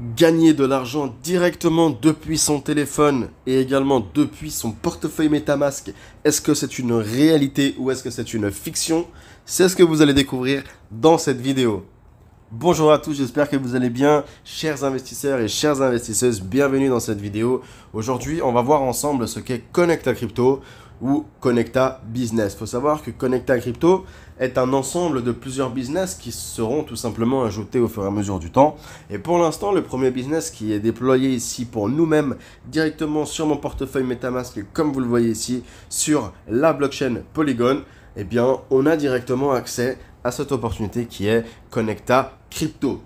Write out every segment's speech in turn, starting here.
Gagner de l'argent directement depuis son téléphone et également depuis son portefeuille MetaMask, est-ce que c'est une réalité ou est-ce que c'est une fiction? C'est ce que vous allez découvrir dans cette vidéo. Bonjour à tous, j'espère que vous allez bien, chers investisseurs et chères investisseuses, bienvenue dans cette vidéo. Aujourd'hui, on va voir ensemble ce qu'est Connecta Crypto ou Connecta Business. Il faut savoir que Connecta Crypto est un ensemble de plusieurs business qui seront tout simplement ajoutés au fur et à mesure du temps. Et pour l'instant, le premier business qui est déployé ici pour nous-mêmes directement sur mon portefeuille MetaMask, comme vous le voyez ici, sur la blockchain Polygon, eh bien, on a directement accès à cette opportunité qui est Connecta Crypto.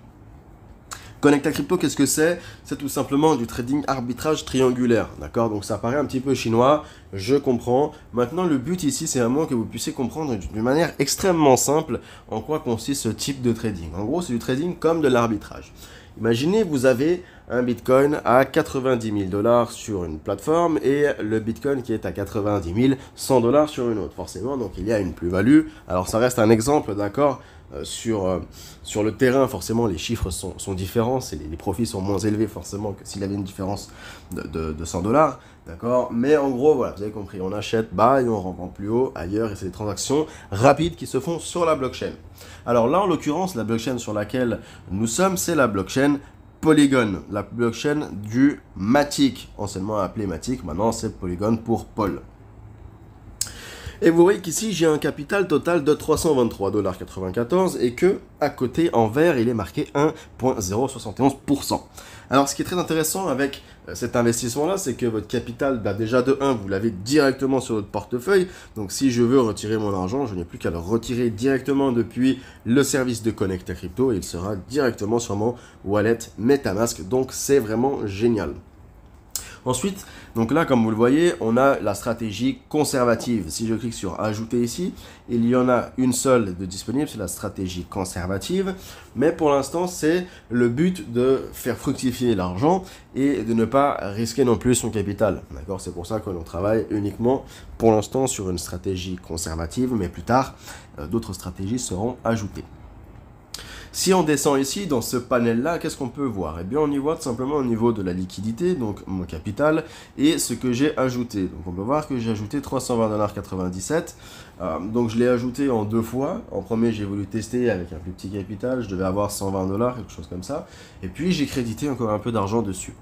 Connecta Crypto, qu'est-ce que c'est? C'est tout simplement du trading arbitrage triangulaire, d'accord? Donc ça paraît un petit peu chinois, je comprends. Maintenant, le but ici, c'est vraiment que vous puissiez comprendre d'une manière extrêmement simple en quoi consiste ce type de trading. En gros, c'est du trading comme de l'arbitrage. Imaginez, vous avez un Bitcoin à 90 000 $ sur une plateforme et le Bitcoin qui est à 90 100 $ sur une autre. Forcément, donc il y a une plus-value. Alors ça reste un exemple, d'accord? Sur le terrain, forcément, les chiffres sont différents. Les profits sont moins élevés, forcément, que s'il y avait une différence de 100 $. D'accord? Mais en gros, voilà, vous avez compris. On achète bas et on revend plus haut ailleurs. Et c'est des transactions rapides qui se font sur la blockchain. Alors là, en l'occurrence, la blockchain sur laquelle nous sommes, c'est la blockchain Polygon. La blockchain du Matic, anciennement appelée Matic. Maintenant, c'est Polygon pour Paul. Et vous voyez qu'ici, j'ai un capital total de 323,94 $ et que, à côté, en vert, il est marqué 1,071%. Alors, ce qui est très intéressant avec cet investissement-là, c'est que votre capital, déjà de 1, vous l'avez directement sur votre portefeuille. Donc, si je veux retirer mon argent, je n'ai plus qu'à le retirer directement depuis le service de Connecta Crypto et il sera directement sur mon wallet MetaMask. Donc, c'est vraiment génial. Ensuite, donc là, comme vous le voyez, on a la stratégie conservative. Si je clique sur ajouter ici, il y en a une seule de disponible, c'est la stratégie conservative. Mais pour l'instant, c'est le but de faire fructifier l'argent et de ne pas risquer non plus son capital. D'accord? C'est pour ça que l'on travaille uniquement pour l'instant sur une stratégie conservative, mais plus tard, d'autres stratégies seront ajoutées. Si on descend ici, dans ce panel-là, qu'est-ce qu'on peut voir? Eh bien, on y voit tout simplement au niveau de la liquidité, donc mon capital, et ce que j'ai ajouté. Donc, on peut voir que j'ai ajouté 320,97 $. Donc, je l'ai ajouté en deux fois. En premier, j'ai voulu tester avec un plus petit capital. Je devais avoir 120 $, quelque chose comme ça. Et puis, j'ai crédité encore un peu d'argent dessus.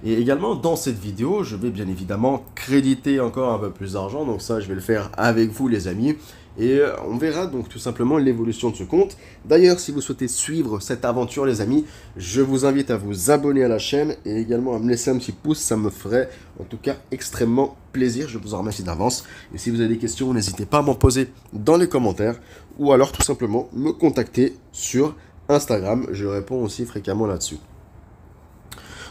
Et également, dans cette vidéo, je vais bien évidemment créditer encore un peu plus d'argent. Donc, ça, je vais le faire avec vous, les amis. Et on verra donc tout simplement l'évolution de ce compte. D'ailleurs, si vous souhaitez suivre cette aventure, les amis, je vous invite à vous abonner à la chaîne et également à me laisser un petit pouce. Ça me ferait en tout cas extrêmement plaisir. Je vous en remercie d'avance. Et si vous avez des questions, n'hésitez pas à m'en poser dans les commentaires ou alors tout simplement me contacter sur Instagram. Je réponds aussi fréquemment là-dessus.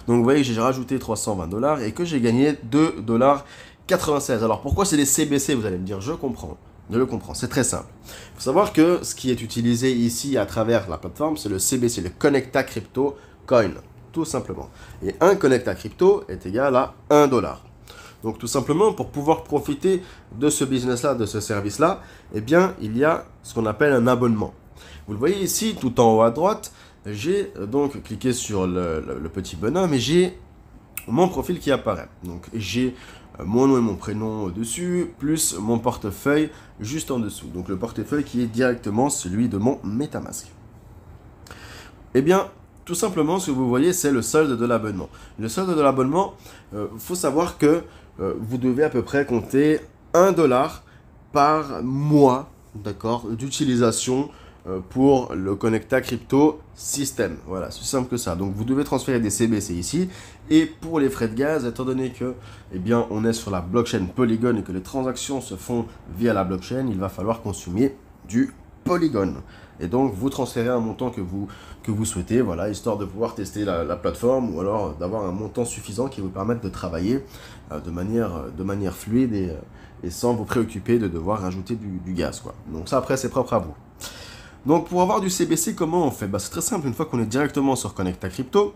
Donc vous voyez que j'ai rajouté 320 $ et que j'ai gagné 2,96 $. Alors pourquoi c'est des CBC? Vous allez me dire, je comprends. Je le comprends, c'est très simple. Il faut savoir que ce qui est utilisé ici à travers la plateforme, c'est le CBC, le Connecta Crypto Coin, tout simplement. Et un Connecta Crypto est égal à 1 $. Donc tout simplement, pour pouvoir profiter de ce business-là, de ce service-là, eh bien, il y a ce qu'on appelle un abonnement. Vous le voyez ici, tout en haut à droite, j'ai donc cliqué sur le petit bonhomme et j'ai mon profil qui apparaît. Donc j'ai mon nom et mon prénom dessus, plus mon portefeuille juste en dessous. Donc le portefeuille qui est directement celui de mon MetaMask. Eh bien, tout simplement, ce que vous voyez, c'est le solde de l'abonnement. Le solde de l'abonnement, faut savoir que vous devez à peu près compter 1 $ par mois, d'accord, d'utilisation pour le Connecta Crypto System. Voilà, c'est simple que ça. Donc vous devez transférer des CBC ici. Et pour les frais de gaz, étant donné que eh bien, on est sur la blockchain Polygon et que les transactions se font via la blockchain, il va falloir consommer du Polygon. Et donc vous transférez un montant que vous souhaitez, voilà, histoire de pouvoir tester la plateforme ou alors d'avoir un montant suffisant qui vous permette de travailler de manière fluide et sans vous préoccuper de devoir rajouter du gaz, quoi. Donc ça après c'est propre à vous. Donc pour avoir du CBC, comment on fait? C'est très simple, une fois qu'on est directement sur Connecta Crypto,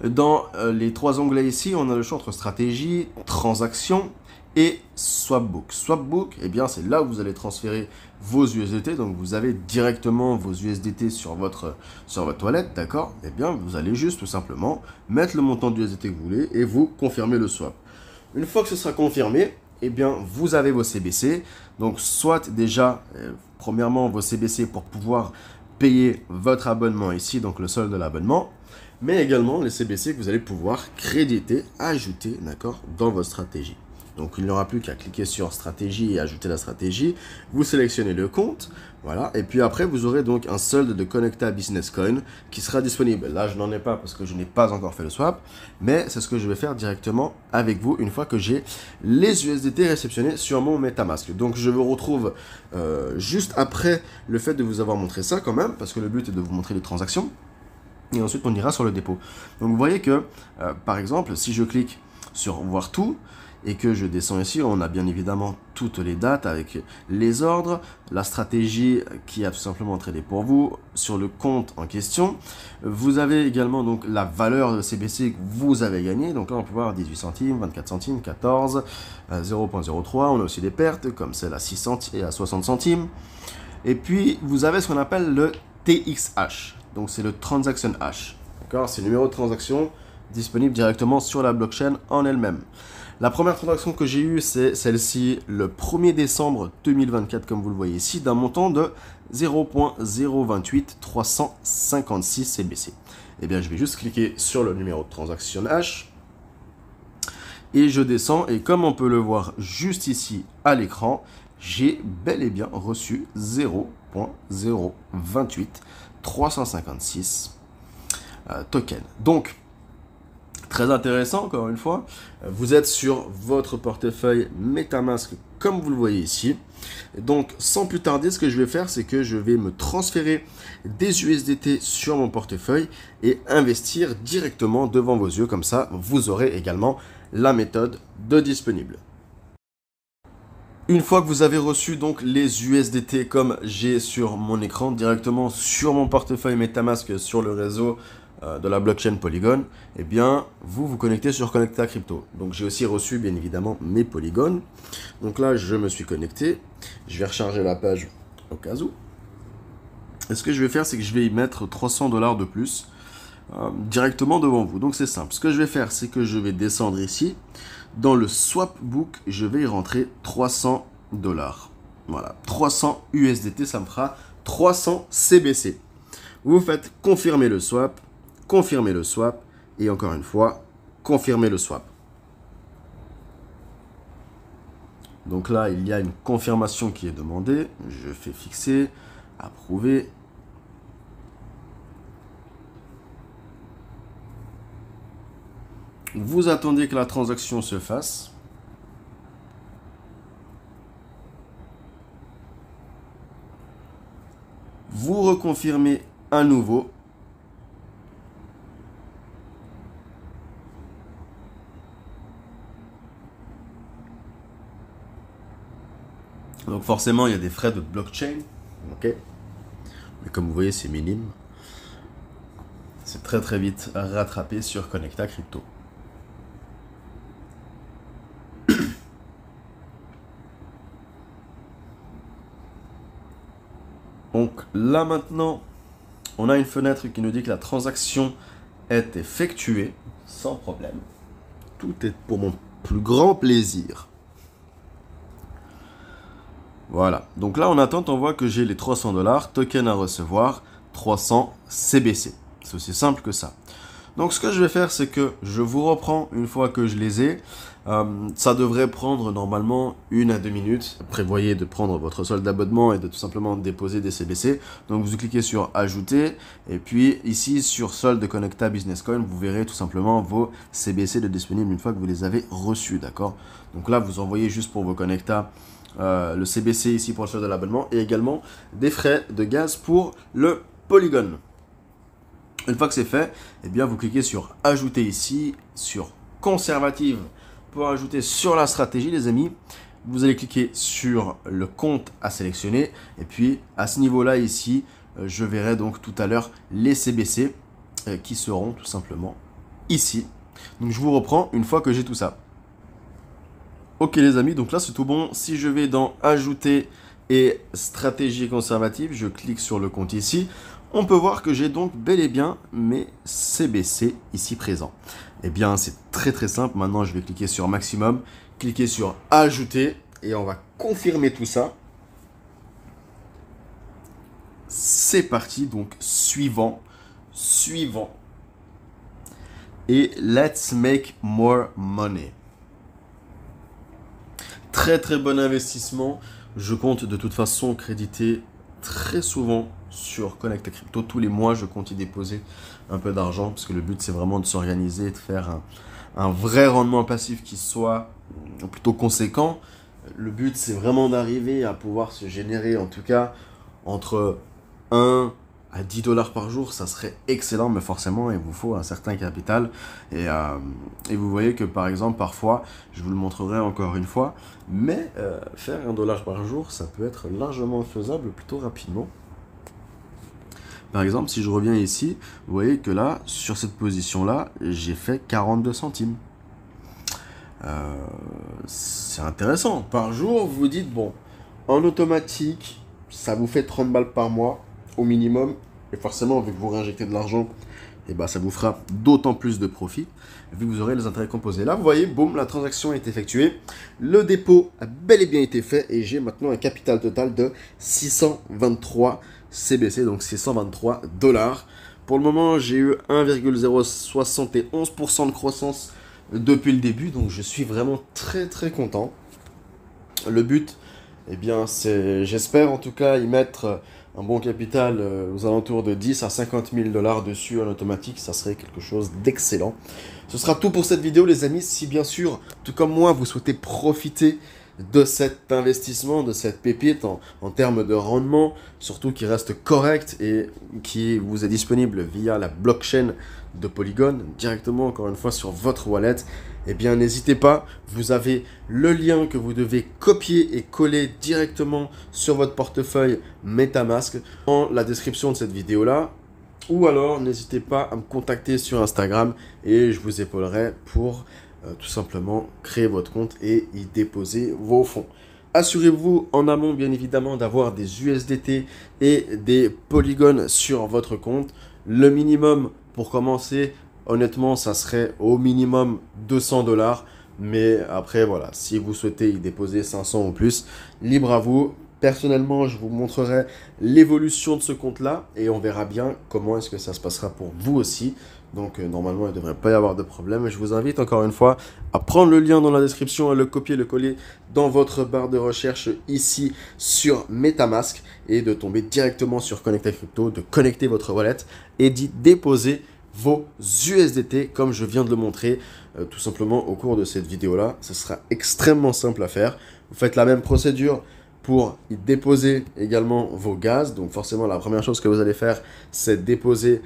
dans les trois onglets ici, on a le choix entre stratégie, transaction et Swapbook. Swapbook, eh bien, c'est là où vous allez transférer vos USDT. Donc, vous avez directement vos USDT sur votre toilette, d'accord? Eh bien, vous allez juste tout simplement mettre le montant d'USDT que vous voulez et vous confirmez le swap. Une fois que ce sera confirmé, eh bien, vous avez vos CBC. Donc, soit déjà, premièrement, vos CBC pour pouvoir payer votre abonnement ici, donc le solde de l'abonnement, mais également les CBC que vous allez pouvoir créditer, ajouter, d'accord, dans votre stratégie. Donc, il n'y aura plus qu'à cliquer sur stratégie et ajouter la stratégie. Vous sélectionnez le compte. Voilà. Et puis après, vous aurez donc un solde de Connecta Business Coin qui sera disponible. Là, je n'en ai pas parce que je n'ai pas encore fait le swap. Mais c'est ce que je vais faire directement avec vous une fois que j'ai les USDT réceptionnés sur mon MetaMask. Donc, je vous retrouve juste après le fait de vous avoir montré ça quand même. Parce que le but est de vous montrer les transactions. Et ensuite, on ira sur le dépôt. Donc, vous voyez que, par exemple, si je clique sur voir tout, et que je descends ici, on a bien évidemment toutes les dates avec les ordres, la stratégie qui a tout simplement tradé pour vous sur le compte en question. Vous avez également donc la valeur de CBC que vous avez gagné. Donc là, on peut voir 18 centimes, 24 centimes, 14, 0.03. On a aussi des pertes comme celle à 6 centimes et à 60 centimes. Et puis, vous avez ce qu'on appelle le TXH. Donc, c'est le Transaction Hash. D'accord? C'est le numéro de transaction disponible directement sur la blockchain en elle-même. La première transaction que j'ai eue, c'est celle-ci le 1er décembre 2024, comme vous le voyez ici, d'un montant de 0.028356 CBC. Eh bien, je vais juste cliquer sur le numéro de transaction H et je descends. Et comme on peut le voir juste ici à l'écran, j'ai bel et bien reçu 0.028 356 tokens. Donc, très intéressant, encore une fois. Vous êtes sur votre portefeuille MetaMask, comme vous le voyez ici. Donc, sans plus tarder, ce que je vais faire, c'est que je vais me transférer des USDT sur mon portefeuille et investir directement devant vos yeux. Comme ça, vous aurez également la méthode de disponible. Une fois que vous avez reçu donc les USDT comme j'ai sur mon écran, directement sur mon portefeuille MetaMask sur le réseau de la blockchain Polygon, eh bien, vous connectez sur Connecta Crypto. Donc, j'ai aussi reçu, bien évidemment, mes Polygon. Donc là, je me suis connecté. Je vais recharger la page au cas où. Et ce que je vais faire, c'est que je vais y mettre 300 $ de plus directement devant vous. Donc, c'est simple. Ce que je vais faire, c'est que je vais descendre ici. Dans le Swapbook, je vais y rentrer 300 $. Voilà, 300 USDT, ça me fera 300 CBC. Vous faites confirmer le swap. Confirmer le swap et encore une fois, confirmer le swap. Donc là, il y a une confirmation qui est demandée. Je fais fixer, approuver. Vous attendez que la transaction se fasse. Vous reconfirmez à nouveau. Donc forcément, il y a des frais de blockchain, ok. Mais comme vous voyez, c'est minime. C'est très très vite rattrapé sur Connecta Crypto. Donc là maintenant, on a une fenêtre qui nous dit que la transaction est effectuée sans problème. Tout est pour mon plus grand plaisir. Voilà, donc là en attente, on voit que j'ai les 300 $, token à recevoir, 300 CBC. C'est aussi simple que ça. Donc ce que je vais faire, c'est que je vous reprends une fois que je les ai. Ça devrait prendre normalement 1 à 2 minutes. Prévoyez de prendre votre solde d'abonnement et de tout simplement déposer des CBC. Donc vous cliquez sur ajouter et puis ici sur solde de Connecta Business Coin, vous verrez tout simplement vos CBC de disponibles une fois que vous les avez reçus, d'accord? Donc là vous envoyez juste pour vos Connecta le CBC ici pour le solde de l'abonnement et également des frais de gaz pour le Polygon. Une fois que c'est fait, eh bien vous cliquez sur ajouter ici, sur conservative pour ajouter sur la stratégie les amis. Vous allez cliquer sur le compte à sélectionner et puis à ce niveau là ici, je verrai donc tout à l'heure les CBC qui seront tout simplement ici. Donc je vous reprends une fois que j'ai tout ça. Ok les amis, donc là c'est tout bon. Si je vais dans ajouter et stratégie conservative, je clique sur le compte ici. On peut voir que j'ai donc bel et bien mes CBC ici présents. Eh bien c'est très très simple. Maintenant je vais cliquer sur maximum, cliquer sur ajouter et on va confirmer tout ça. C'est parti, donc suivant. Et let's make more money. Très très bon investissement. Je compte de toute façon créditer très souvent sur Connect Crypto. Tous les mois, je compte y déposer un peu d'argent parce que le but c'est vraiment de s'organiser et de faire un vrai rendement passif qui soit plutôt conséquent. Le but c'est vraiment d'arriver à pouvoir se générer en tout cas entre 1 à 10 dollars par jour, ça serait excellent, mais forcément, il vous faut un certain capital. Et vous voyez que, par exemple, parfois, je vous le montrerai encore une fois, mais faire 1 dollar par jour, ça peut être largement faisable plutôt rapidement. Par exemple, si je reviens ici, vous voyez que là, sur cette position-là, j'ai fait 42 centimes. C'est intéressant. Par jour, vous vous dites, bon, en automatique, ça vous fait 30 balles par mois au minimum. Et forcément, vu que vous réinjectez de l'argent, et ben, ça vous fera d'autant plus de profit, vu que vous aurez les intérêts composés. Là, vous voyez, boum, la transaction est effectuée. Le dépôt a bel et bien été fait et j'ai maintenant un capital total de 623 CBC, donc 623 dollars. Pour le moment, j'ai eu 1,071% de croissance depuis le début, donc je suis vraiment très très content. Le but, eh bien, c'est, j'espère en tout cas, y mettre un bon capital aux alentours de 10 à 50 000 dollars dessus en automatique, ça serait quelque chose d'excellent. Ce sera tout pour cette vidéo les amis. Si bien sûr, tout comme moi, vous souhaitez profiter de cet investissement, de cette pépite en termes de rendement, surtout qui reste correct et qui vous est disponible via la blockchain de Polygon, directement encore une fois sur votre wallet, eh bien n'hésitez pas, vous avez le lien que vous devez copier et coller directement sur votre portefeuille MetaMask dans la description de cette vidéo là. Ou alors n'hésitez pas à me contacter sur Instagram et je vous épaulerai pour tout simplement créer votre compte et y déposer vos fonds. Assurez-vous en amont bien évidemment d'avoir des USDT et des Polygon sur votre compte. Le minimum pour commencer, honnêtement, ça serait au minimum 200 dollars. Mais après, voilà, si vous souhaitez y déposer 500 ou plus, libre à vous. Personnellement, je vous montrerai l'évolution de ce compte-là et on verra bien comment est-ce que ça se passera pour vous aussi. Donc, normalement, il ne devrait pas y avoir de problème. Je vous invite encore une fois à prendre le lien dans la description, à le copier, le coller dans votre barre de recherche ici sur MetaMask et de tomber directement sur Connect Crypto, de connecter votre wallet et d'y déposer vos USDT comme je viens de le montrer tout simplement au cours de cette vidéo-là. Ce sera extrêmement simple à faire. Vous faites la même procédure pour y déposer également vos gaz. Donc forcément, la première chose que vous allez faire, c'est déposer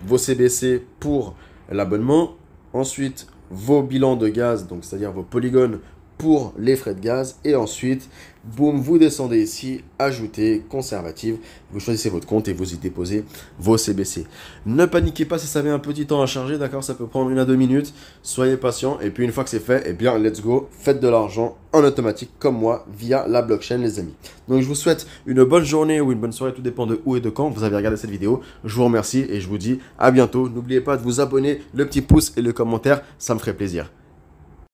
vos CBC pour l'abonnement. Ensuite, vos bilans de gaz, donc c'est-à-dire vos polygones pour les frais de gaz. Et ensuite, boum, vous descendez ici, ajouter, conservative. Vous choisissez votre compte et vous y déposez vos CBC. Ne paniquez pas si ça met un petit temps à charger, d'accord? Ça peut prendre 1 à 2 minutes. Soyez patient. Et puis une fois que c'est fait, eh bien, let's go. Faites de l'argent en automatique comme moi via la blockchain, les amis. Donc, je vous souhaite une bonne journée ou une bonne soirée. Tout dépend de où et de quand vous avez regardé cette vidéo. Je vous remercie et je vous dis à bientôt. N'oubliez pas de vous abonner, le petit pouce et le commentaire. Ça me ferait plaisir.